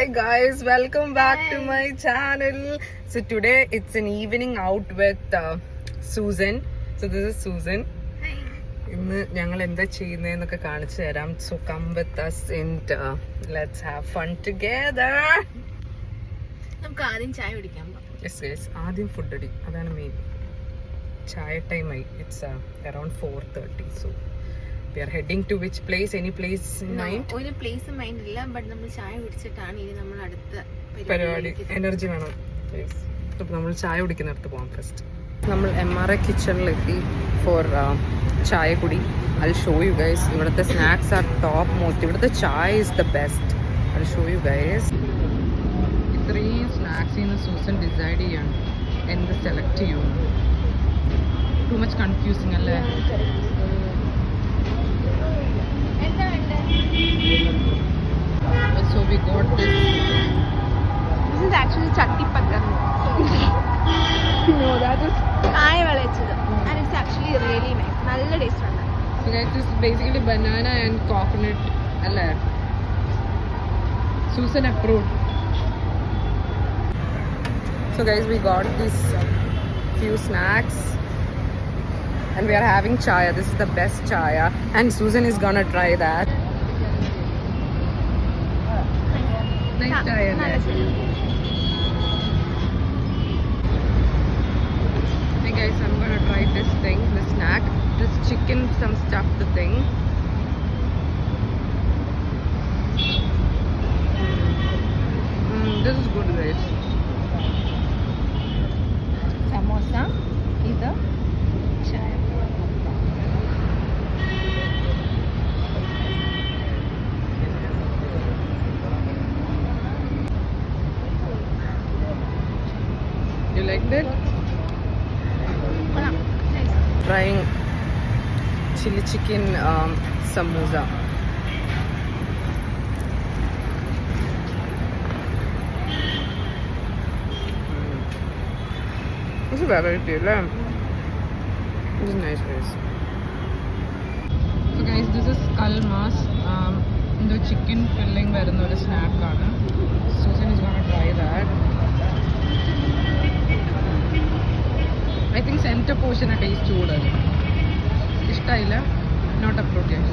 Hi guys, welcome back to my channel. So today it's an evening out with Susan. So this is Susan. Hi. ഇന്ന് ഞങ്ങൾ എന്താ ചെയ്യുന്നതെന്നൊക്കെ കാണിച്ചു തരാം. So come with us and let's have fun together. നമുക്ക് ആദ്യം ചായ കുടിക്കാൻ പോകാം. Yes, yes. ആദ്യം ഫുഡ് അടി, അതാണ് മെയിൻ. ചായ ടൈം ആയി. It's around 4:30. So we are heading to which place? Any place in mind? ഒരു പ്ലേസ് മൈൻഡ് ഇല്ല, ബട്ട് നമ്മൾ ചായ കുടിച്ചിട്ടാണ് ഇനി നമ്മൾ അടുത്ത പരിപാടി. എനർജി വേണം. അപ്പോൾ നമ്മൾ ചായ കുടിക്കുന്നിടത്ത് പോകാം ഫസ്റ്റ്. നമ്മൾ MRA കിച്ചണിലെത്തി ഫോർ ചായ കുടി. I'll show you guys. ഇവിടുത്തെ സ്നാക്സ് ആർ ടോപ്പ് മോസ്റ്റ്. ഇവിടുത്തെ ചായ is the best. I'll show you guys. ഇത്രയും സ്നാക്സിൽ നിന്ന് സൂസൻ ഡിസൈഡ് ചെയ്യാണ് എന്ത് സെലക്ട് ചെയ്യുമെന്ന്. ടു മച്ച് കൺഫ്യൂസിങ് അല്ലേ? So we got this. This is actually ചട്ടിപ്പത്തൽ. No, that is കായ വിളയിച്ചത്. And it's actually really nice. നല്ല ടേസ്റ്റ് ഉണ്ട്. So guys, this is basically banana and coconut. അല്ലേ? Susan approved. So guys, we got these few snacks and we are having chaya. This is the best chaya and Susan is gonna try that. Nice chaya. Hey guys, I'm gonna try this thing, the snack, this chicken some stuffed thing. This is good guys. Samosa, ഇത് ചായ. You liked it? കൊള്ളാം. Nice. Trying chili chicken samosa. This is variety, right? This is nice guys. So guys, this is kalmas. The chicken filling വരുന്ന ഒരു snack ആണ്. Susan is gonna try that. I think center portion taste കൂടുതൽ ഇഷ്ടമായില്ല. Not approved guys.